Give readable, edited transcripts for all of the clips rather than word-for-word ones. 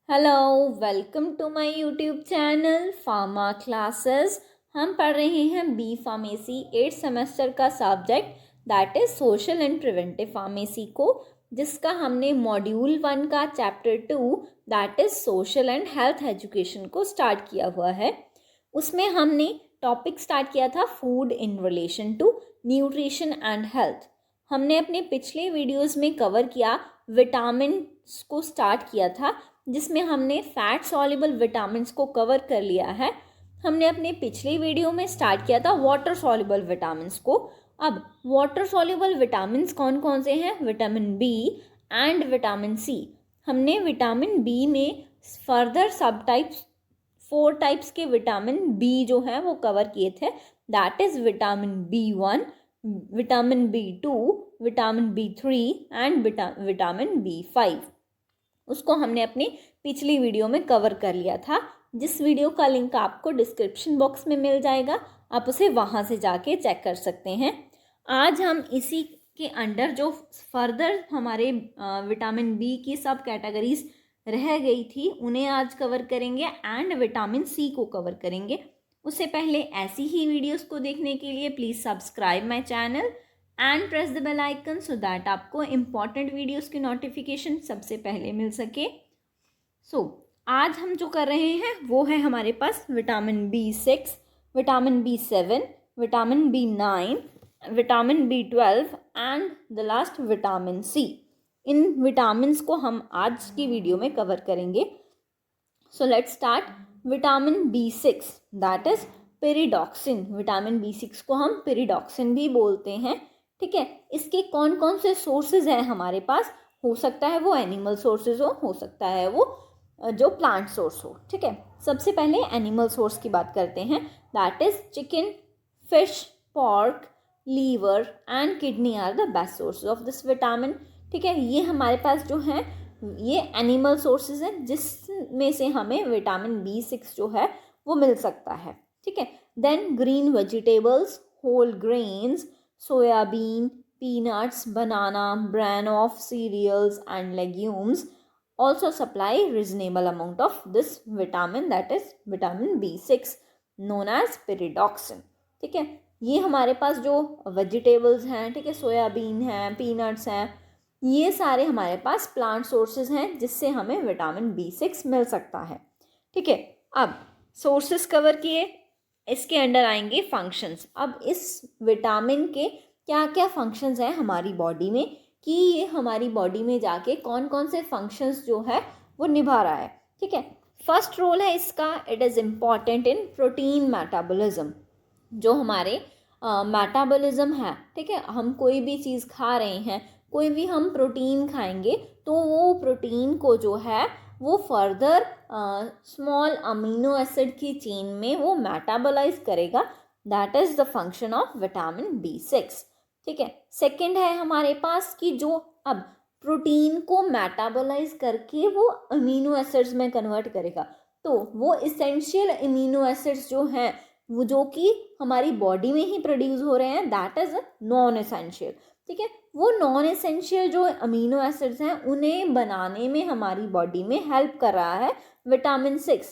Hello, welcome to my YouTube channel pharma classes. हम पढ़ रहे हैं बी फार्मेसी 8th सेमेस्टर का subject that is social and preventive pharmacy को, जिसका हमने मॉड्यूल 1 का chapter 2 that is social and health education को स्टार्ट किया हुआ है। उसमें हमने टॉपिक स्टार्ट किया था food in relation to nutrition and health. हमने अपने पिछले वीडियोस में कवर किया विटामिन को स्टार्ट किया था, जिसमें हमने फैट सॉल्युबल विटामिन्स को कवर कर लिया है। हमने अपने पिछले वीडियो में स्टार्ट किया था वाटर सॉल्युबल विटामिन्स को। अब वाटर सॉल्युबल विटामिन्स कौन कौन से हैं? Vitamin B and vitamin C. हमने विटामिन बी में फर्दर सब टाइप्स 4 टाइप्स के विटामिन बी जो हैं वो कवर किए थे, that is vitamin B1, vitamin B2, vitamin B3 and vitamin B5। उसको हमने अपनी पिछली वीडियो में कवर कर लिया था, जिस वीडियो का लिंक आपको डिस्क्रिप्शन बॉक्स में मिल जाएगा। आप उसे वहाँ से जाके चेक कर सकते हैं। आज हम इसी के अंडर जो फर्दर हमारे विटामिन बी की सब कैटेगरीज रह गई थी उन्हें आज कवर करेंगे एंड विटामिन सी को कवर करेंगे। उससे पहले ऐसी ही वीडियोस को देखने के लिए please subscribe my channel and press the bell icon so that आपको इम्पॉर्टेंट वीडियोस की नोटिफिकेशन सबसे पहले मिल सके। आज हम जो कर रहे हैं वो है हमारे पास vitamin B6, vitamin B7, vitamin B9, vitamin B12 and the last vitamin C. इन विटामिन्स को हम आज की वीडियो में कवर करेंगे। So let's start. Vitamin B6 that is pyridoxine. Vitamin B6 को हम पेरिडॉक्सिन भी बोलते हैं, ठीक है। इसके कौन कौन से सोर्सेज हैं हमारे पास? हो सकता है वो एनिमल सोर्सेज हो सकता है वो जो प्लांट सोर्स हो, ठीक है। सबसे पहले एनिमल सोर्स की बात करते हैं, that is chicken, fish, pork, liver and kidney are the best sources of this vitamin, ठीक है। ये हमारे पास जो है ये एनिमल सोर्सेज हैं जिसमें से हमें विटामिन B6 जो है वो मिल सकता है, ठीक है। Then green vegetables, whole grains, soybean, peanuts, banana, bran of cereals and legumes also supply reasonable amount of this vitamin, that is vitamin B6 known as pyridoxine, ठीक है। ये हमारे पास जो वेजिटेबल्स हैं, ठीक है, सोयाबीन हैं, पीनट्स हैं, ये सारे हमारे पास प्लांट सोर्सेज हैं जिससे हमें विटामिन B6 मिल सकता है, ठीक है। अब सोर्सेज कवर किए, इसके अंडर आएंगे फंक्शंस। अब इस विटामिन के क्या क्या फंक्शंस हैं हमारी बॉडी में, कि ये हमारी बॉडी में जाके कौन कौन से फंक्शंस जो है वो निभा रहा है, ठीक है। फर्स्ट रोल है इसका, it is important in protein metabolism. जो हमारे मेटाबॉलिज्म है, ठीक है, हम कोई भी चीज़ खा रहे हैं, कोई भी हम प्रोटीन खाएंगे तो वो प्रोटीन को जो है वो फर्दर स्मॉल अमीनो एसिड की चेन में वो मेटाबोलाइज करेगा, that is the function of vitamin B6, ठीक है। सेकंड है हमारे पास कि जो अब प्रोटीन को मेटाबोलाइज करके वो अमीनो एसिड्स में कन्वर्ट करेगा, तो वो इसेंशियल अमीनो एसिड्स जो हैं वो जो कि हमारी बॉडी में ही प्रोड्यूस हो रहे हैं, दैट इज नॉन एसेंशियल, ठीक है। वो नॉन एसेंशियल जो अमीनो एसिड्स हैं उन्हें बनाने में हमारी बॉडी में हेल्प कर रहा है विटामिन 6।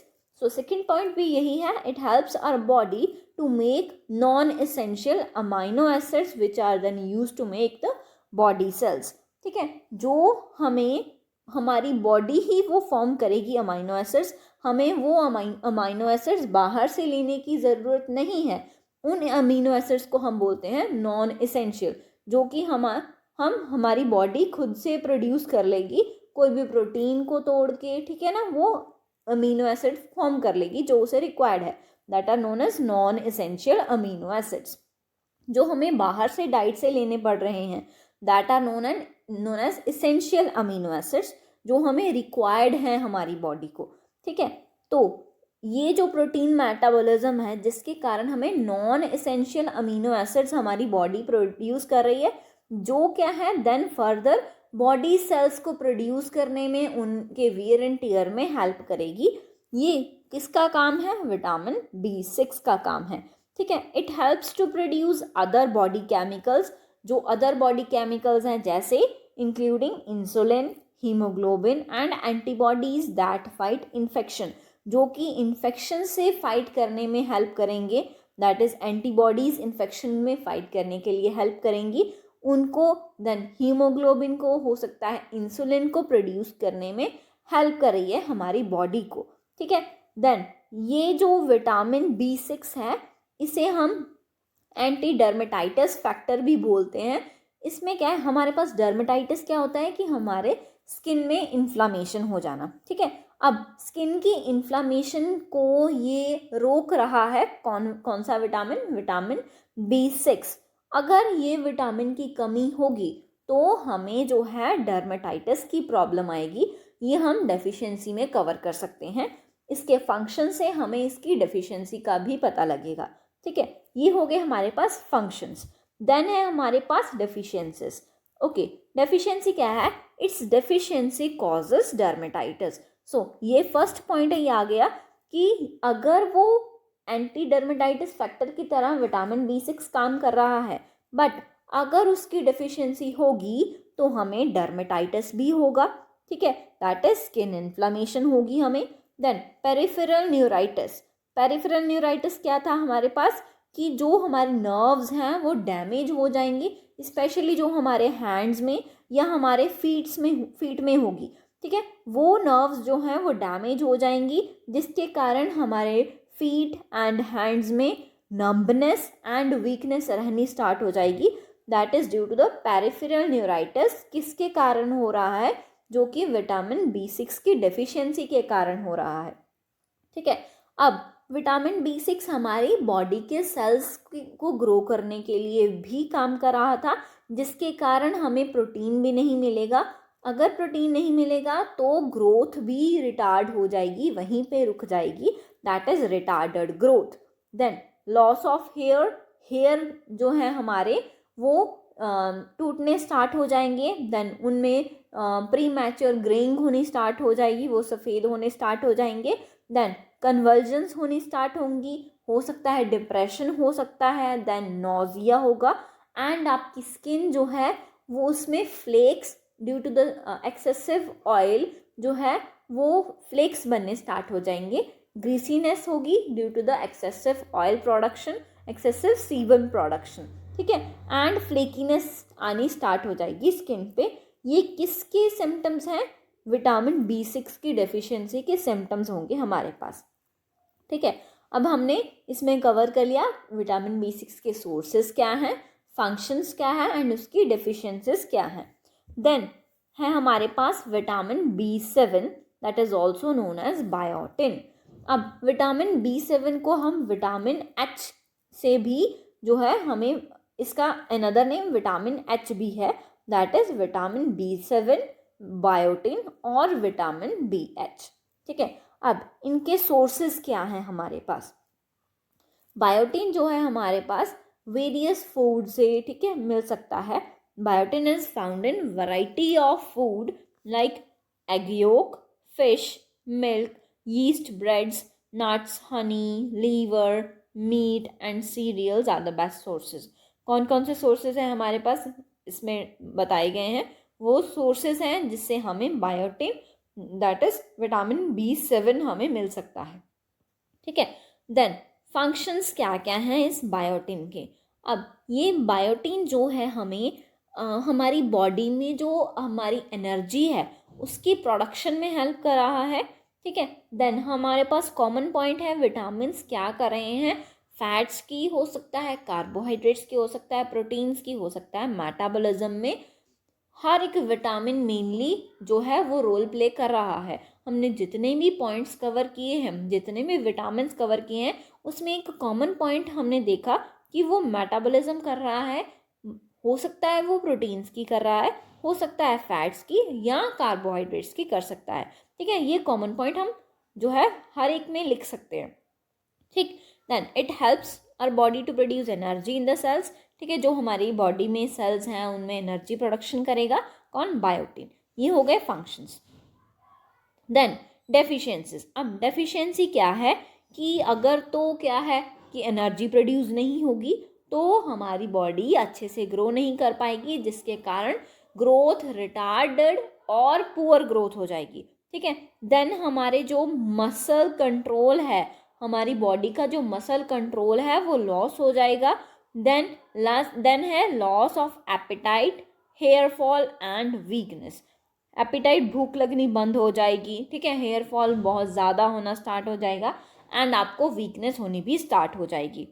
सो सेकेंड पॉइंट भी यही है, it helps our body to make non essential amino acids which are then used to make the body cells, ठीक है। जो हमें हमारी बॉडी ही वो फॉर्म करेगी अमीनो एसिड्स, हमें वो अमीनो एसिड्स बाहर से लेने की ज़रूरत नहीं है। उन अमीनो एसिड्स को हम बोलते हैं नॉन एसेंशियल, जो कि हम हमारी बॉडी खुद से प्रोड्यूस कर लेगी, कोई भी प्रोटीन को तोड़ के, ठीक है ना, वो अमीनो एसिड फॉर्म कर लेगी जो उसे रिक्वायर्ड है, that are known as non essential amino acids. जो हमें बाहर से डाइट से लेने पड़ रहे हैं, that are known as essential amino acids, जो हमें रिक्वायर्ड हैं हमारी बॉडी को, ठीक है। तो ये जो प्रोटीन मेटाबॉलिज्म है जिसके कारण हमें नॉन एसेंशियल अमीनो एसिड्स हमारी बॉडी प्रोड्यूस कर रही है, जो क्या है देन फर्दर बॉडी सेल्स को प्रोड्यूस करने में, उनके वियर एंड टियर में हेल्प करेगी। ये किसका काम है? विटामिन B6 का काम है, ठीक है। It helps to produce other body chemicals, जो अदर बॉडी केमिकल्स हैं जैसे including insulin, haemoglobin and antibodies that fight infection, जो कि इन्फेक्शन से फाइट करने में हेल्प करेंगे, दैट इज एंटीबॉडीज इन्फेक्शन में फाइट करने के लिए हेल्प करेंगी उनको। देन हीमोग्लोबिन को हो सकता है इंसुलिन को प्रोड्यूस करने में हेल्प कर रही है हमारी बॉडी को, ठीक है। देन ये जो विटामिन B6 है इसे हम एंटी डर्मेटाइटिस फैक्टर भी बोलते हैं। इसमें क्या है, हमारे पास डर्मेटाइटिस क्या होता है कि हमारे स्किन में इन्फ्लामेशन हो जाना, ठीक है। अब स्किन की इन्फ्लामेशन को ये रोक रहा है कौन सा विटामिन, विटामिन B6। अगर ये विटामिन की कमी होगी तो हमें जो है डर्मेटाइटिस की प्रॉब्लम आएगी। ये हम डेफिशिएंसी में कवर कर सकते हैं। इसके फंक्शन से हमें इसकी डेफिशिएंसी का भी पता लगेगा, ठीक है। ये हो गए हमारे पास फंक्शंस। देन है हमारे पास डेफिशिएंसीज। ओके, डेफिशिएंसी क्या है, इट्स डेफिशिएंसी कॉजेस डर्मेटाइटिस। सो ये फर्स्ट पॉइंट ये आ गया कि अगर वो एंटी डर्मेटाइटिस फैक्टर की तरह विटामिन B6 काम कर रहा है, बट अगर उसकी डेफिशिएंसी होगी तो हमें डर्मेटाइटिस भी होगा, ठीक है, दैट इज स्किन इन्फ्लामेशन होगी हमें। Then peripheral neuritis. Peripheral neuritis क्या था हमारे पास कि जो हमारे नर्व्स हैं वो डैमेज हो जाएंगी, स्पेशली जो हमारे हैंड्स में या हमारे फीट में होगी, ठीक है। वो नर्व्स जो हैं वो डैमेज हो जाएंगी, जिसके कारण हमारे फीट एंड हैंड्स में नंबनेस एंड वीकनेस रहनी स्टार्ट हो जाएगी। That is due to the peripheral neuritis. किसके कारण हो रहा है, जो कि विटामिन B6 की डेफिशिएंसी के कारण हो रहा है, ठीक है। अब विटामिन B6 हमारी बॉडी के सेल्स को ग्रो करने के लिए भी काम कर रहा था, जिसके कारण हमें प्रोटीन भी नहीं मिलेगा। अगर प्रोटीन नहीं मिलेगा तो ग्रोथ भी रिटार्ड हो जाएगी, वहीं पे रुक जाएगी, that is retarded growth. Then loss of hair. Hair जो है हमारे वो टूटने स्टार्ट हो जाएंगे। देन उनमें प्री मैच्योर ग्रेइंग होनी स्टार्ट हो जाएगी, वो सफ़ेद होने स्टार्ट हो जाएंगे। देन कन्वर्जन्स होनी स्टार्ट होंगी, हो सकता है डिप्रेशन हो सकता है, देन नोजिया होगा, एंड आपकी स्किन जो है वो उसमें flakes due to the excessive oil जो है वो फ्लेक्स बनने स्टार्ट हो जाएंगे। ग्रीसीनेस होगी due to the excessive oil production, excessive sebum production, ठीक है, एंड फ्लेकीनेस आनी स्टार्ट हो जाएगी स्किन पे। ये किसके सिम्टम्स हैं, विटामिन B6 की डेफिशिएंसी के सिम्टम्स होंगे हमारे पास, ठीक है। अब हमने इसमें कवर कर लिया विटामिन B6 के सोर्सेज क्या हैं, फंक्शंस क्या है एंड उसकी डेफिशिएंसीज क्या हैं। देन है हमारे पास vitamin B7 that is also known as biotin. अब विटामिन B7 को हम विटामिन H से भी जो है हमें इसका अनदर नेम विटामिन H भी है, that is vitamin B7, biotin और विटामिन BH, ठीक है। अब इनके सोर्सेज क्या हैं हमारे पास। बायोटिन जो है हमारे पास वेरियस फूड से, ठीक है, मिल सकता है। Biotin is found in variety of food like egg yolk, fish, milk, yeast breads, nuts, honey, liver, meat and cereals are the best sources. कौन कौन से सोर्सेज हैं हमारे पास इसमें बताए गए हैं, वो सोर्सेज हैं जिससे हमें biotin that is vitamin B7 हमें मिल सकता है, ठीक है। देन फंक्शंस क्या क्या हैं इस बायोटिन के। अब ये बायोटिन जो है हमें हमारी बॉडी में जो हमारी एनर्जी है उसकी प्रोडक्शन में हेल्प कर रहा है, ठीक है। देन हमारे पास कॉमन पॉइंट है, विटामिन्स क्या कर रहे हैं, फैट्स की हो सकता है, कार्बोहाइड्रेट्स की हो सकता है, प्रोटीन्स की हो सकता है, मेटाबॉलिज्म में हर एक विटामिन मेनली जो है वो रोल प्ले कर रहा है। हमने जितने भी पॉइंट्स कवर किए हैं, जितने भी विटामिन्स कवर किए हैं, उसमें एक कॉमन पॉइंट हमने देखा कि वो मेटाबॉलिज्म कर रहा है। हो सकता है वो प्रोटीन्स की कर रहा है, हो सकता है फैट्स की या कार्बोहाइड्रेट्स की कर सकता है, ठीक है। ये कॉमन पॉइंट हम जो है हर एक में लिख सकते हैं, ठीक। Then it helps our body to produce energy in the cells, ठीक है। जो हमारी बॉडी में सेल्स हैं उनमें एनर्जी प्रोडक्शन करेगा कौन, बायोटिन। ये हो गए फंक्शंस। Then deficiencies. अब डेफिशिएंसी क्या है कि अगर तो क्या है कि एनर्जी प्रोड्यूस नहीं होगी तो हमारी बॉडी अच्छे से ग्रो नहीं कर पाएगी, जिसके कारण ग्रोथ रिटार्डेड और पुअर ग्रोथ हो जाएगी, ठीक है। देन हमारे जो मसल कंट्रोल है, हमारी बॉडी का जो मसल कंट्रोल है वो लॉस हो जाएगा। देन है loss of appetite, hair fall and weakness. Appetite, भूख लगनी बंद हो जाएगी, ठीक है। हेयर फॉल बहुत ज़्यादा होना स्टार्ट हो जाएगा एंड आपको वीकनेस होनी भी स्टार्ट हो जाएगी।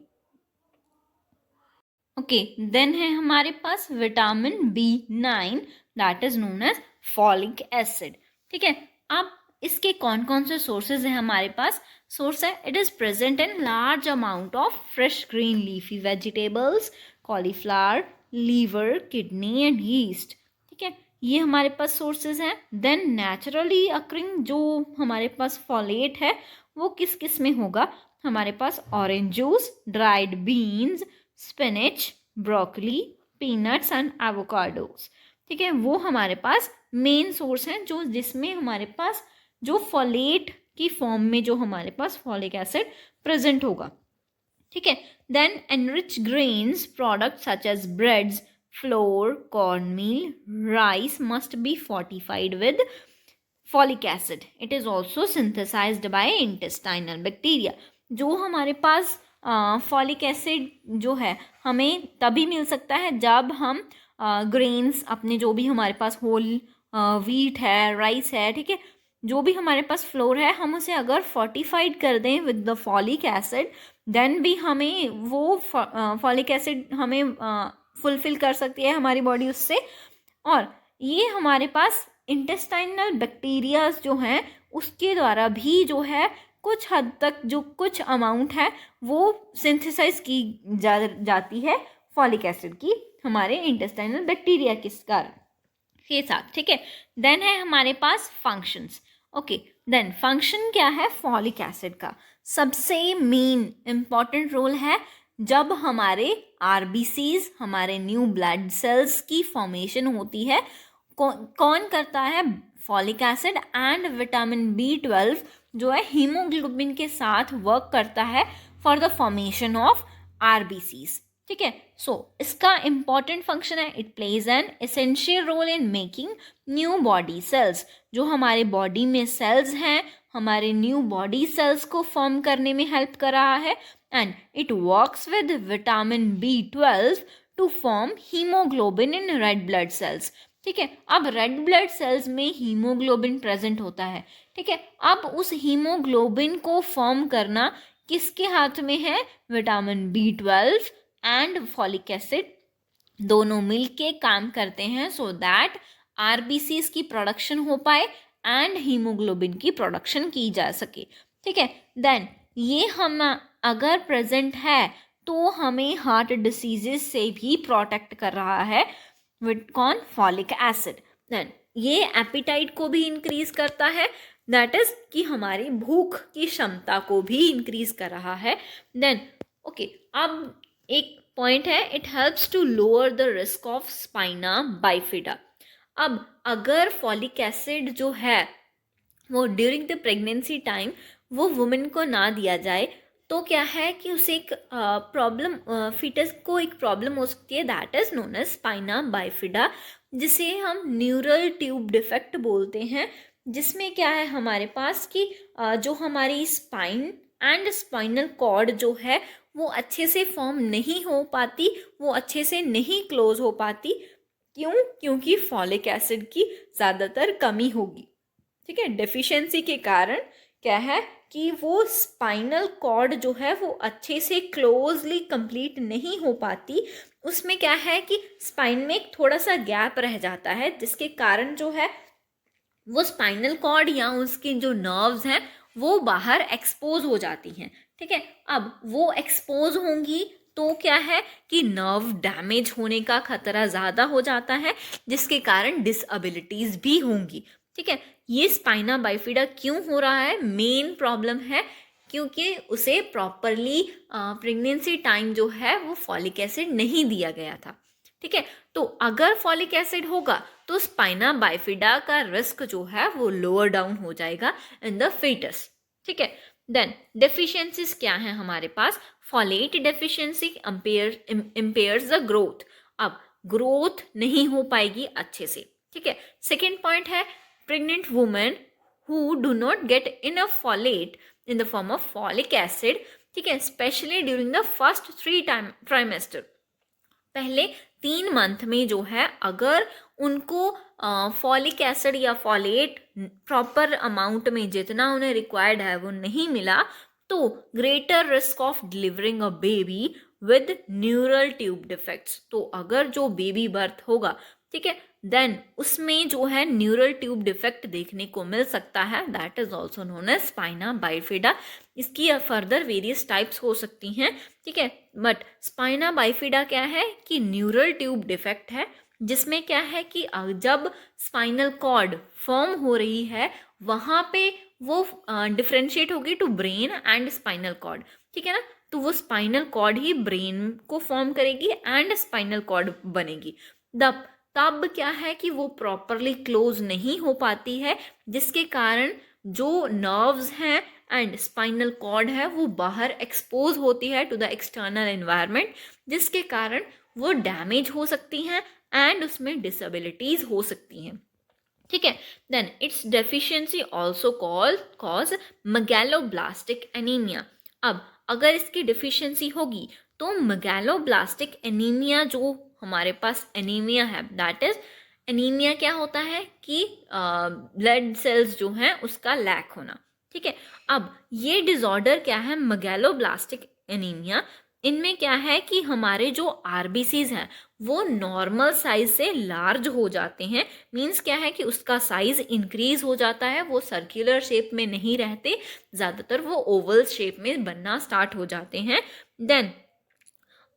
ओके, देन है हमारे पास vitamin B9 that is known as folic acid, ठीक है। अब इसके कौन कौन से सोर्सेज हैं हमारे पास? सोर्स है, it is present in large amount of fresh green leafy vegetables, cauliflower, liver, kidney and yeast, ठीक है। ये हमारे पास सोर्सेज हैं। देन नेचुरली अक्रिंग जो हमारे पास फॉलेट है वो किस किस में होगा? हमारे पास orange juice, dried beans, spinach, broccoli, peanuts and avocados, ठीक है। वो हमारे पास मेन सोर्स हैं जो जिसमें हमारे पास जो फॉलेट की फॉर्म में जो हमारे पास फॉलिक एसिड प्रेजेंट होगा, ठीक है। Then enrich grains product such as breads, flour, cornmeal, rice must be fortified with folic acid. It is also synthesised by intestinal bacteria. जो हमारे पास फॉलिक एसिड जो है हमें तभी मिल सकता है जब हम ग्रेन्स अपने जो भी हमारे पास होल व्हीट है, राइस है, ठीक है, जो भी हमारे पास फ्लोर है, हम उसे अगर फोर्टिफाइड कर दें with the folic acid then भी हमें वो फॉलिक एसिड हमें फुलफिल कर सकती है हमारी बॉडी उससे। और ये हमारे पास इंटेस्टाइनल बैक्टीरियाज जो हैं उसके द्वारा भी जो है कुछ हद तक जो कुछ अमाउंट है वो सिंथेसाइज की जाती है फॉलिक एसिड की हमारे इंटेस्टाइनल बैक्टीरिया के कारण के साथ, ठीक है। देन है हमारे पास फंक्शंस। ओके, देन फंक्शन क्या है फॉलिक एसिड का? सबसे मेन इंपॉर्टेंट रोल है जब हमारे आरबीसीज, हमारे न्यू ब्लड सेल्स की फॉर्मेशन होती है। कौन करता है? Folic acid and vitamin B12 जो है हीमोग्लोबिन के साथ वर्क करता है for the formation of RBCs, ठीक है। सो इसका इंपॉर्टेंट फंक्शन है, it plays an essential role in making new body cells. जो हमारे बॉडी में सेल्स हैं, हमारे न्यू बॉडी सेल्स को फॉर्म करने में हेल्प कर रहा है and it works with vitamin B12 to form haemoglobin in red blood cells, ठीक है। अब रेड ब्लड सेल्स में हीमोग्लोबिन प्रेजेंट होता है, ठीक है। अब उस हीमोग्लोबिन को फॉर्म करना किसके हाथ में है? Vitamin B12 and folic acid दोनों मिलके काम करते हैं सो दैट आरबीसीज की प्रोडक्शन हो पाए एंड हीमोग्लोबिन की प्रोडक्शन की जा सके, ठीक है। देन ये हम अगर प्रेजेंट है तो हमें हार्ट डिसीजेस से भी प्रोटेक्ट कर रहा है विद कौन? Folic acid. देन ये एपिटाइट को भी इंक्रीज करता है, दैट इज कि हमारी भूख की क्षमता को भी इंक्रीज कर रहा है। देन ओके, अब एक पॉइंट है, it helps to lower the risk of spina bifida. अब अगर फॉलिक एसिड जो है वो ड्यूरिंग द प्रेगनेंसी टाइम वो वुमेन को ना दिया जाए तो क्या है कि उसे एक प्रॉब्लम, फीटस को एक प्रॉब्लम हो सकती है, that is known as spina bifida, जिसे हम न्यूरल ट्यूब डिफेक्ट बोलते हैं। जिसमें क्या है हमारे पास कि जो हमारी स्पाइन एंड स्पाइनल कॉर्ड जो है वो अच्छे से फॉर्म नहीं हो पाती, वो अच्छे से नहीं क्लोज हो पाती। क्यों? क्योंकि फॉलिक एसिड की ज़्यादातर कमी होगी, ठीक है। डेफिशिएंसी के कारण क्या है कि वो स्पाइनल कॉर्ड जो है वो अच्छे से क्लोजली कंप्लीट नहीं हो पाती। उसमें क्या है कि स्पाइन में एक थोड़ा सा गैप रह जाता है, जिसके कारण जो है वो स्पाइनल कॉर्ड या उसके जो नर्व्स हैं वो बाहर एक्सपोज हो जाती हैं, ठीक है। अब वो एक्सपोज होंगी तो क्या है कि नर्व डैमेज होने का खतरा ज़्यादा हो जाता है, जिसके कारण डिसएबिलिटीज़ भी होंगी, ठीक है। ये स्पाइना बाइफिडा क्यों हो रहा है? मेन प्रॉब्लम है क्योंकि उसे प्रॉपरली प्रेगनेंसी टाइम जो है वो फॉलिक एसिड नहीं दिया गया था, ठीक है। तो अगर फॉलिक एसिड होगा तो स्पाइना बाइफिडा का रिस्क जो है वो लोअर डाउन हो जाएगा इन द फीटस, ठीक है। देन डेफिशिएंसीज क्या है हमारे पास? Folate deficiency impairs the growth. अब ग्रोथ नहीं हो पाएगी अच्छे से, ठीक है। सेकेंड पॉइंट है pregnant women who do not get enough folate in the form of folic acid, ठीक है, especially during the first 3 trimester. पहले 3 मंथ में जो है अगर उनको फॉलिक एसिड या फॉलेट प्रॉपर अमाउंट में जितना उन्हें रिक्वायर्ड है वो नहीं मिला, तो greater risk of delivering a baby with neural tube defects. तो अगर जो बेबी बर्थ होगा, ठीक है, देन उसमें जो है न्यूरल ट्यूब डिफेक्ट देखने को मिल सकता है, that is also known as spina bifida. इसकी फर्दर वेरियस टाइप्स हो सकती हैं, ठीक है, बट स्पाइना बाइफिडा क्या है कि न्यूरल ट्यूब डिफेक्ट है, जिसमें क्या है कि जब स्पाइनल कॉर्ड फॉर्म हो रही है वहाँ पे वो डिफ्रेंशिएट होगी to brain and spinal cord, ठीक है ना, तो वो स्पाइनल कॉर्ड ही ब्रेन को फॉर्म करेगी एंड स्पाइनल कॉर्ड बनेगी। तब क्या है कि वो प्रॉपरली क्लोज नहीं हो पाती है, जिसके कारण जो नर्व्स हैं एंड स्पाइनल कॉर्ड है वो बाहर एक्सपोज होती है टू द एक्सटर्नल एनवायरनमेंट, जिसके कारण वो डैमेज हो सकती हैं एंड उसमें डिसेबिलिटीज हो सकती हैं, ठीक है। Then its deficiency also cause megaloblastic anaemia. अब अगर इसकी डिफिशियंसी होगी तो मेगैलोब्लास्टिक एनीमिया जो हमारे पास एनीमिया है, दैट इज एनीमिया क्या होता है कि ब्लड सेल्स जो हैं उसका लैक होना, ठीक है। अब ये डिसऑर्डर क्या है, मेगैलोब्लास्टिक एनीमिया, इनमें क्या है कि हमारे जो आरबीसीज हैं वो नॉर्मल साइज से लार्ज हो जाते हैं। मीन्स क्या है कि उसका साइज इंक्रीज हो जाता है, वो सर्कुलर शेप में नहीं रहते, ज़्यादातर वो ओवल शेप में बनना स्टार्ट हो जाते हैं। देन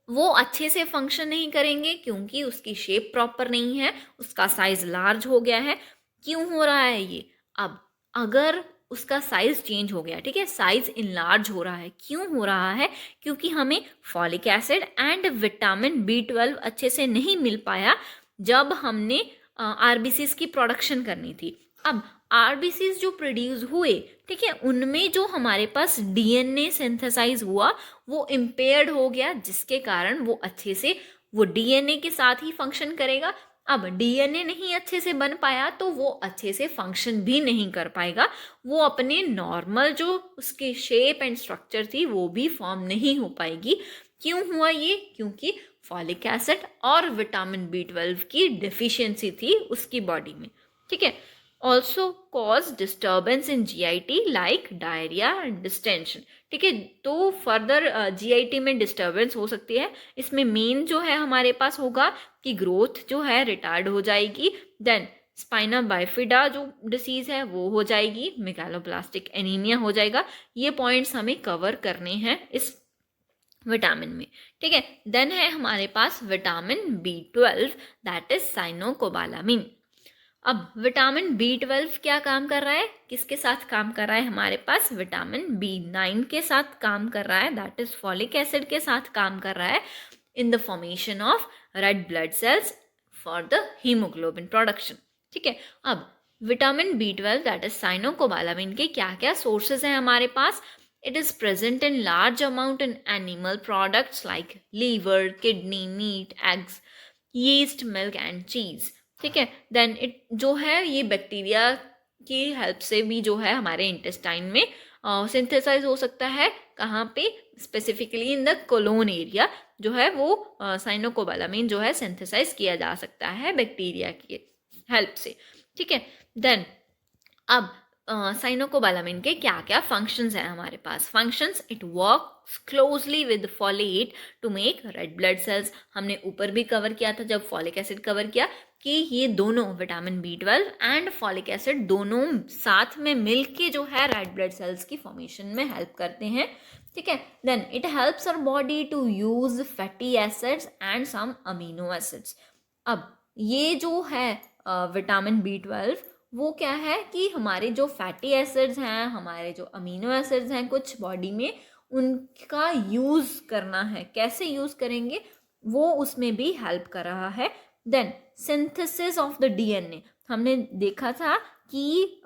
वो अच्छे से फंक्शन नहीं करेंगे क्योंकि उसकी शेप प्रॉपर नहीं है, उसका साइज लार्ज हो गया है। क्यों हो रहा है ये? अब अगर उसका साइज चेंज हो गया, ठीक है, साइज इनलार्ज हो रहा है, क्यों हो रहा है? क्योंकि हमें folic acid and vitamin B12 अच्छे से नहीं मिल पाया जब हमने आरबीसीज की प्रोडक्शन करनी थी। अब आरबीसीज जो प्रोड्यूस हुए, ठीक है, उनमें जो हमारे पास डीएनए सिंथेसाइज हुआ वो इम्पेयर्ड हो गया, जिसके कारण वो अच्छे से वो डीएनए के साथ ही फंक्शन करेगा। अब डीएनए नहीं अच्छे से बन पाया तो वो अच्छे से फंक्शन भी नहीं कर पाएगा, वो अपने नॉर्मल जो उसकी शेप एंड स्ट्रक्चर थी वो भी फॉर्म नहीं हो पाएगी। क्यों हुआ ये? क्योंकि फॉलिक एसिड और विटामिन B12 की डेफिशिएंसी थी उसकी बॉडी में, ठीक है। Also cause disturbance in GIT like diarrhoea and distension, ठीक है। तो फर्दर GIT में डिस्टर्बेंस हो सकती है। इसमें मेन जो है हमारे पास होगा कि ग्रोथ जो है रिटार्ड हो जाएगी, देन स्पाइना बाइफिडा जो डिसीज है वो हो जाएगी, मेगैलोब्लास्टिक एनीमिया हो जाएगा। ये पॉइंट्स हमें कवर करने हैं इस विटामिन में, ठीक है। देन है हमारे पास vitamin B12 that is cyanocobalamin. अब विटामिन B12 क्या काम कर रहा है, किसके साथ काम कर रहा है? हमारे पास विटामिन B9 के साथ काम कर रहा है, दैट इज फॉलिक एसिड के साथ काम कर रहा है in the formation of red blood sales for the haemoglobin production, ठीक है। अब vitamin B12 that is cyanocobalamin के क्या क्या सोर्सेज हैं हमारे पास? It is present in large amount in animal products like liver, kidney, meat, eggs, yeast, milk and cheese, ठीक है। देन इट जो है ये बैक्टीरिया की हेल्प से भी जो है हमारे इंटेस्टाइन में सिंथेसाइज हो सकता है। कहाँ पे? Specifically in the colon area जो है वो साइनोकोबालामिन जो है सिंथेसाइज किया जा सकता है बैक्टीरिया की हेल्प से, ठीक है। देन अब साइनोकोबालामिन के क्या क्या फंक्शंस हैं हमारे पास? Functions, it works closely with folate to make red blood cells. हमने ऊपर भी कवर किया था जब फॉलिक एसिड कवर किया कि ये दोनों vitamin B12 and folic acid दोनों साथ में मिलके जो है रेड ब्लड सेल्स की फॉर्मेशन में हेल्प करते हैं, ठीक है। Then it helps our body to use fatty acids and some amino acids. अब ये जो है विटामिन B12 वो क्या है कि हमारे जो फैटी एसिड्स हैं, हमारे जो अमीनो एसिड्स हैं कुछ बॉडी में, उनका यूज़ करना है। कैसे यूज़ करेंगे वो उसमें भी हेल्प कर रहा है। Then synthesis of the DNA, हमने देखा था कि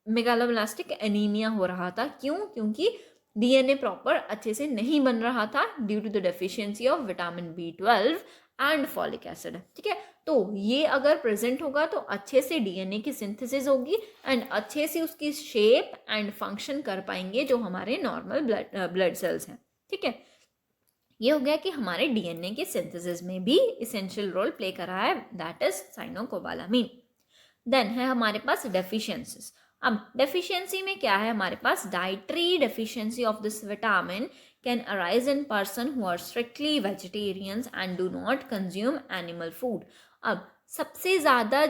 मेगालोब्लास्टिक एनीमिया हो रहा था। क्यों? क्योंकि डीएनए प्रॉपर अच्छे से नहीं बन रहा था due to the deficiency of vitamin B12 and folic acid, ठीक है। तो ये अगर प्रेजेंट होगा तो अच्छे से डीएनए की सिंथेसिस होगी एंड अच्छे से उसकी शेप एंड फंक्शन कर पाएंगे जो हमारे नॉर्मल ब्लड सेल्स हैं, ठीक है। ये हो गया कि हमारे डीएनए के सिंथेसिस में भी इसेंशियल रोल प्ले कर रहा है, दैट इज साइनोकोबालामिन। देन है हमारे पास डेफिशिएंसीज। अब डेफिशिएंसी में क्या है हमारे पास, dietary deficiency of this vitamin can arise in person who are strictly vegetarians and do not consume animal food. अब सबसे ज़्यादा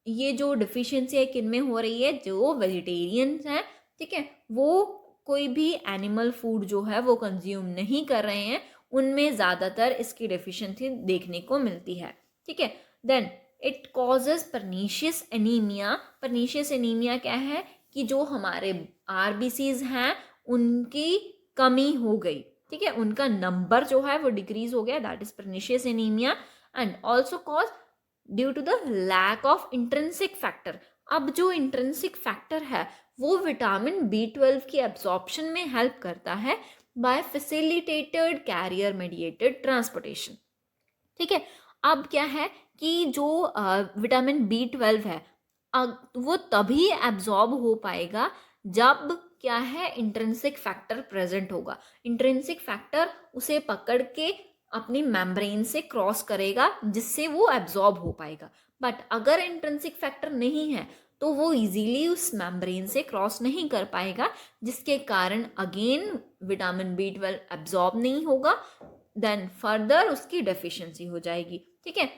ये जो डिफिशियंसी है किन में हो रही है, जो वेजिटेरियंस हैं, ठीक है, वो कोई भी एनिमल फूड जो है वो कंज्यूम नहीं कर रहे हैं, उनमें ज़्यादातर इसकी डेफिशिएंसी देखने को मिलती है, ठीक है। Then it causes pernicious anaemia. Pernicious anaemia क्या है कि जो हमारे आरबीसीज हैं उनकी कमी हो गई, ठीक है, उनका नंबर जो है वो डिक्रीज हो गया, that is pernicious anaemia. And also cause due to the lack of intrinsic factor. अब जो इंट्रिंसिक फैक्टर है वो विटामिन B12 की एब्जॉर्प्शन में हेल्प करता है by facilitated carrier mediated transportation, ठीक है। अब क्या है कि जो विटामिन B12 है वो तभी एब्जॉर्ब हो पाएगा जब क्या है, इंट्रिंसिक फैक्टर प्रेजेंट होगा। इंट्रिंसिक फैक्टर उसे पकड़ के अपनी मेम्ब्रेन से क्रॉस करेगा जिससे वो एब्जॉर्ब हो पाएगा। बट अगर इंट्रिंसिक फैक्टर नहीं है तो वो इजीली उस मेम्ब्रेन से क्रॉस नहीं कर पाएगा, जिसके कारण अगेन विटामिन B12 एब्जॉर्ब नहीं होगा, देन फर्दर उसकी डेफिशिएंसी हो जाएगी, ठीक है।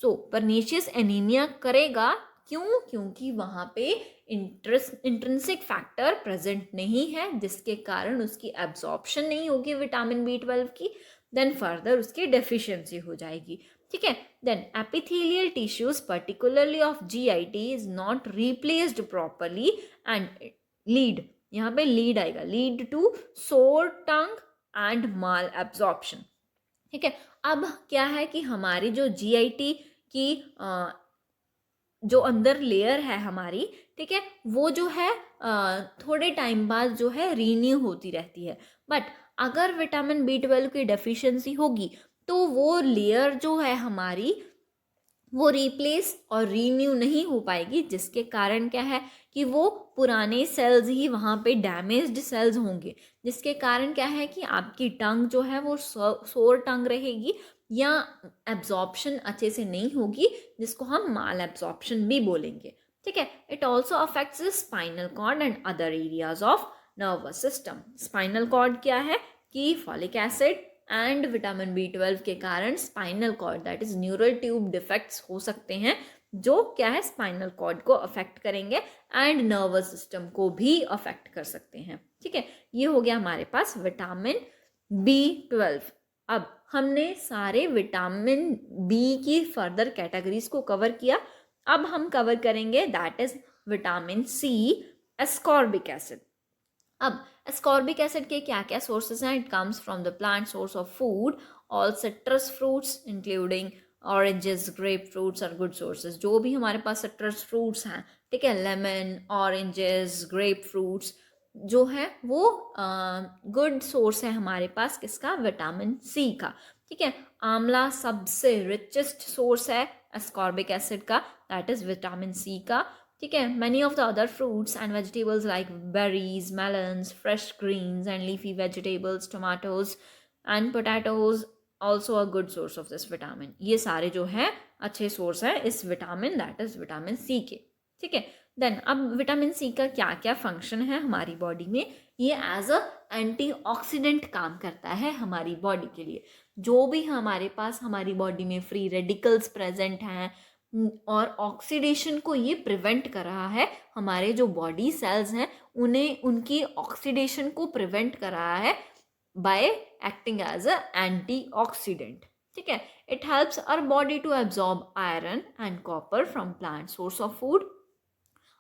सो परनीशियस एनीमिया करेगा, क्यों, क्योंकि वहाँ पे इंट्रिंसिक फैक्टर प्रेजेंट नहीं है जिसके कारण उसकी एब्जॉर्प्शन नहीं होगी विटामिन B12 की, देन फर्दर उसकी डेफिशिएंसी हो जाएगी, ठीक है। Then epithelial tissues particularly of GIT is not replaced properly and lead, यहाँ पे लीड आएगा, लीड टू सोर टंग एंड माल एब्जॉर्प्शन, ठीक है। अब क्या है कि हमारी जो GIT की जो अंदर लेयर है हमारी, ठीक है, वो जो है थोड़े टाइम बाद जो है रीन्यू होती रहती है। बट अगर विटामिन B12 की डेफिशिएंसी होगी तो वो लेयर जो है हमारी वो रिप्लेस और रीन्यू नहीं हो पाएगी, जिसके कारण क्या है कि वो पुराने सेल्स ही वहाँ पे डैमेज्ड सेल्स होंगे, जिसके कारण क्या है कि आपकी टंग जो है वो सोर टंग रहेगी या एब्जॉर्प्शन अच्छे से नहीं होगी, जिसको हम माल एब्जॉर्प्शन भी बोलेंगे, ठीक है। It also affects the spinal cord and other areas of nervous system. Spinal cord क्या है कि folic acid and vitamin B12 के कारण spinal cord that is neural tube defects हो सकते हैं, जो क्या है स्पाइनल कॉर्ड को अफेक्ट करेंगे एंड नर्वस सिस्टम को भी अफेक्ट कर सकते हैं, ठीक है। ये हो गया हमारे पास विटामिन B12। अब हमने सारे विटामिन B की फर्दर कैटेगरीज को कवर किया। अब हम कवर करेंगे that is vitamin C, ascorbic acid. अब एस्कॉर्बिक एसिड के क्या क्या सोर्सेस हैं, it comes from the plant source of food, all citrus fruits including oranges, grape fruits are good sources. जो भी हमारे पास सिट्रस फ्रूट्स हैं, ठीक है, लेमन, ऑरेंजेस, ग्रेप फ्रूट्स जो है वो गुड सोर्स है हमारे पास किसका, विटामिन C का, ठीक है। आंवला सबसे रिचेस्ट सोर्स है एस्कॉर्बिक एसिड का, दैट इज विटामिन C का, ठीक है। Many of the other fruits and vegetables like berries, melons, fresh greens and leafy vegetables, tomatoes and potatoes also a good source of this vitamin. ये सारे जो है अच्छे source है इस vitamin that is vitamin C के, ठीक है। देन अब विटामिन C का क्या क्या फंक्शन है हमारी बॉडी में, ये एज अ एंटीऑक्सीडेंट काम करता है हमारी बॉडी के लिए। जो भी हमारे पास हमारी बॉडी में फ्री रेडिकल्स प्रेजेंट हैं और ऑक्सीडेशन को ये प्रिवेंट कर रहा है, हमारे जो बॉडी सेल्स हैं उन्हें उनकी ऑक्सीडेशन को प्रिवेंट कर रहा है by acting as a antioxidant, ठीक है। It helps our body to absorb iron and copper from plant source of food.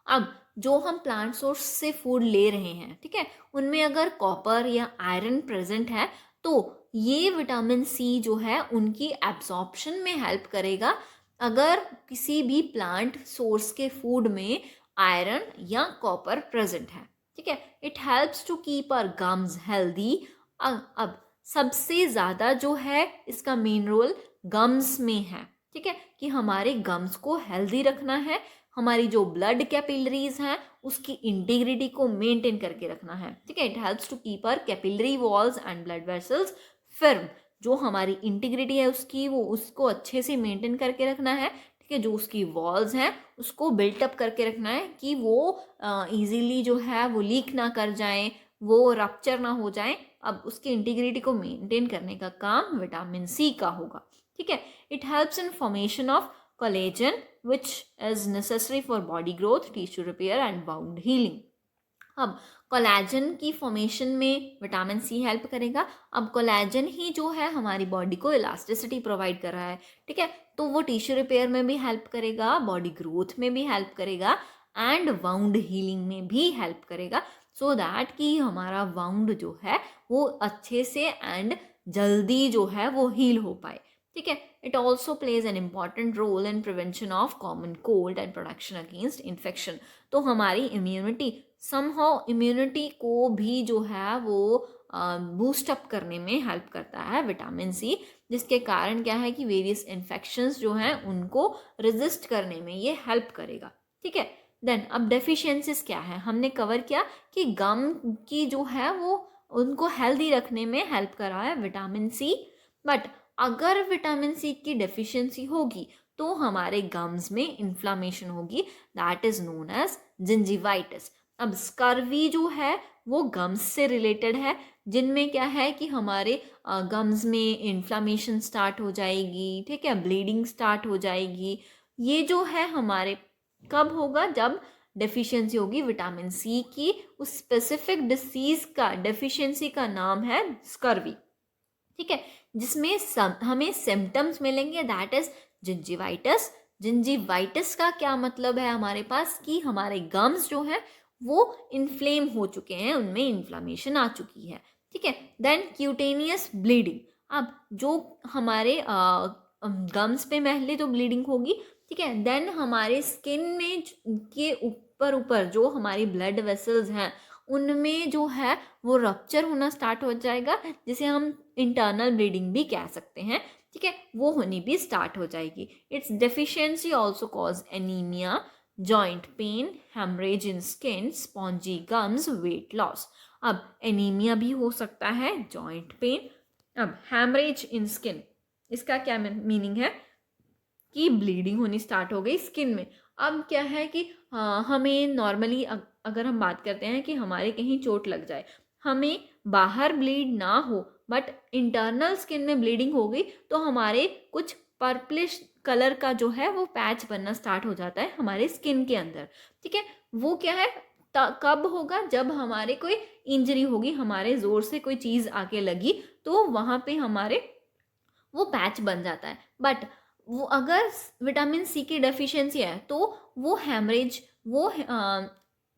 अब जो हम प्लांट सोर्स से फूड ले रहे हैं, ठीक है, उनमें अगर कॉपर या आयरन प्रेजेंट है तो ये विटामिन C जो है उनकी एब्जॉर्प्शन में हेल्प करेगा। अगर किसी भी प्लांट सोर्स के फूड में आयरन या कॉपर प्रेजेंट है, ठीक है, it helps to keep our gums healthy. अब सबसे ज़्यादा जो है इसका मेन रोल गम्स में है, ठीक है, कि हमारे गम्स को हेल्दी रखना है, हमारी जो ब्लड कैपिलरीज हैं उसकी इंटीग्रिटी को मेंटेन करके रखना है, ठीक है। It helps to keep our capillary walls and blood vessels firm, जो हमारी इंटीग्रिटी है उसकी, वो उसको अच्छे से मेंटेन करके रखना है, ठीक है। जो उसकी वॉल्स हैं उसको बिल्टअप करके रखना है कि वो इजीली जो है वो लीक ना कर जाएं, वो रप्चर ना हो जाएं। अब उसकी इंटीग्रिटी को मेंटेन करने का काम विटामिन सी का होगा, ठीक है। It helps in formation of collagen which is necessary for body growth, tissue repair and wound healing. अब कोलेजन की फॉर्मेशन में विटामिन सी हेल्प करेगा। अब कोलेजन ही जो है हमारी बॉडी को इलास्टिसिटी प्रोवाइड कर रहा है, ठीक है, तो वो टिश्यू रिपेयर में भी हेल्प करेगा, बॉडी ग्रोथ में भी हेल्प करेगा एंड वाउंड हीलिंग में भी हेल्प करेगा, सो दैट कि हमारा वाउंड जो है वो अच्छे से एंड जल्दी जो है वो हील हो पाए, ठीक है। It also plays an important role in prevention of common cold and protection against infection. तो हमारी इम्यूनिटी, समहाउ इम्यूनिटी को भी जो है वो बूस्ट अप करने में हेल्प करता है विटामिन सी, जिसके कारण क्या है कि वेरियस इन्फेक्शंस जो हैं उनको रेजिस्ट करने में ये हेल्प करेगा, ठीक है। देन अब डेफिशिएंसीज क्या है, हमने कवर किया कि गम की जो है वो उनको हेल्दी रखने में हेल्प कर रहा है विटामिन सी, बट अगर विटामिन सी की डेफिशिएंसी होगी तो हमारे गम्स में इन्फ्लामेशन होगी, that is known as gingivitis. अब स्कर्वी जो है वो गम्स से रिलेटेड है, जिनमें क्या है कि हमारे गम्स में इन्फ्लामेशन स्टार्ट हो जाएगी, ठीक है, ब्लीडिंग स्टार्ट हो जाएगी। ये जो है हमारे कब होगा, जब डेफिशिएंसी होगी विटामिन सी की। उस स्पेसिफिक डिसीज का डेफिशिएंसी का नाम है स्कर्वी, ठीक है, जिसमें हमें सिम्टम्स मिलेंगे, दैट इज जिंजिवाइटिस। जिंजिवाइटिस का क्या मतलब है हमारे पास कि हमारे गम्स जो है वो इन्फ्लेम हो चुके हैं, उनमें इन्फ्लामेशन आ चुकी है, ठीक है। देन क्यूटेनियस ब्लीडिंग, अब जो हमारे गम्स पे पहले तो ब्लीडिंग होगी, ठीक है। देन हमारे स्किन में के ऊपर ऊपर जो हमारी ब्लड वेसल्स हैं उनमें जो है वो रप्चर होना स्टार्ट हो जाएगा, जिसे हम इंटरनल ब्लीडिंग भी कह सकते हैं, ठीक है, वो होनी भी स्टार्ट हो जाएगी। Its deficiency also cause anemia, joint pain, hemorrhage in skin, spongy gums, weight loss. अब एनीमिया भी हो सकता है, जॉइंट पेन। अब हेमरेज इन स्किन, इसका क्या मीनिंग है कि ब्लीडिंग होनी स्टार्ट हो गई स्किन में। अब क्या है कि हमें नॉर्मली अगर हम बात करते हैं कि हमारे कहीं चोट लग जाए, हमें बाहर ब्लीड ना हो बट इंटरनल स्किन में ब्लीडिंग हो गई, तो हमारे कुछ पर्पलिश कलर का जो है वो पैच बनना स्टार्ट हो जाता है हमारे स्किन के अंदर, ठीक है। वो क्या है, कब होगा, जब हमारे कोई इंजरी होगी, हमारे ज़ोर से कोई चीज़ आके लगी तो वहाँ पे हमारे वो पैच बन जाता है। बट वो अगर विटामिन सी की डेफिशिएंसी है तो वो हेमरेज, वो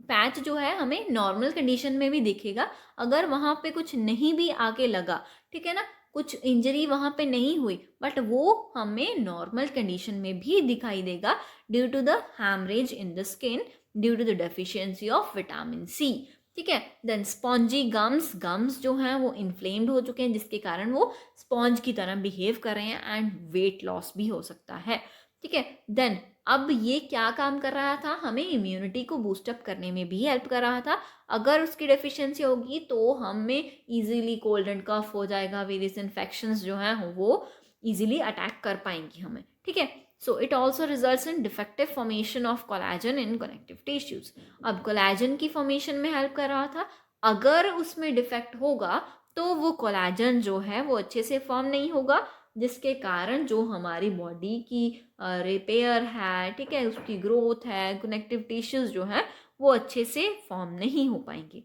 पैच जो है हमें नॉर्मल कंडीशन में भी दिखेगा, अगर वहाँ पे कुछ नहीं भी आके लगा, ठीक है ना, कुछ इंजरी वहाँ पे नहीं हुई, बट वो हमें नॉर्मल कंडीशन में भी दिखाई देगा due to the hemorrhage in the skin due to the deficiency of vitamin C, ठीक है। देन स्पॉन्जी गम्स, गम्स जो हैं वो इन्फ्लेम्ड हो चुके हैं, जिसके कारण वो स्पॉन्ज की तरह बिहेव कर रहे हैं एंड वेट लॉस भी हो सकता है, ठीक है। देन अब ये क्या काम कर रहा था, हमें इम्यूनिटी को बूस्टअप करने में भी हेल्प कर रहा था। अगर उसकी डेफिशिएंसी होगी तो हमें इजीली कोल्ड एंड कफ हो जाएगा, वेरियस इन्फेक्शंस जो हैं वो इजीली अटैक कर पाएंगी हमें, ठीक है। So it also results in defective formation of collagen in connective tissues. अब कोलेजन की फॉर्मेशन में हेल्प कर रहा था, अगर उसमें डिफेक्ट होगा तो वो कोलेजन जो है वो अच्छे से फॉर्म नहीं होगा, जिसके कारण जो हमारी बॉडी की रिपेयर है, ठीक है, उसकी ग्रोथ है, कनेक्टिव टिश्यूज जो है वो अच्छे से फॉर्म नहीं हो पाएंगे,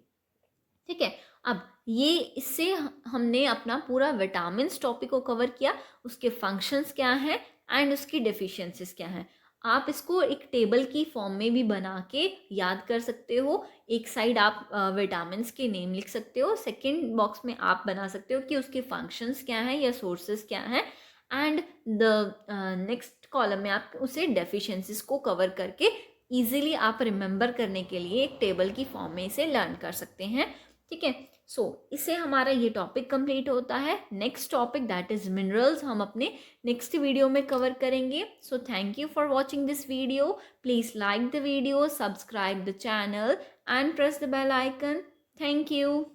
ठीक है। अब ये इससे हमने अपना पूरा विटामिन्स टॉपिक को कवर किया, उसके फंक्शंस क्या हैं एंड उसकी डेफिशिएंसीज क्या हैं। आप इसको एक टेबल की फॉर्म में भी बना के याद कर सकते हो। एक साइड आप विटामिन्स के नेम लिख सकते हो, सेकंड बॉक्स में आप बना सकते हो कि उसके फंक्शंस क्या हैं या सोर्सेज क्या हैं, एंड द नेक्स्ट कॉलम में आप उसे डेफिशिएंसीज को कवर करके इजीली आप रिमेंबर करने के लिए एक टेबल की फॉर्म में इसे लर्न कर सकते हैं, ठीक है। सो इससे हमारा ये टॉपिक कंप्लीट होता है। Next topic that is minerals हम अपने नेक्स्ट वीडियो में कवर करेंगे। So thank you for watching this video. Please like the video, subscribe the channel and press the bell icon. Thank you.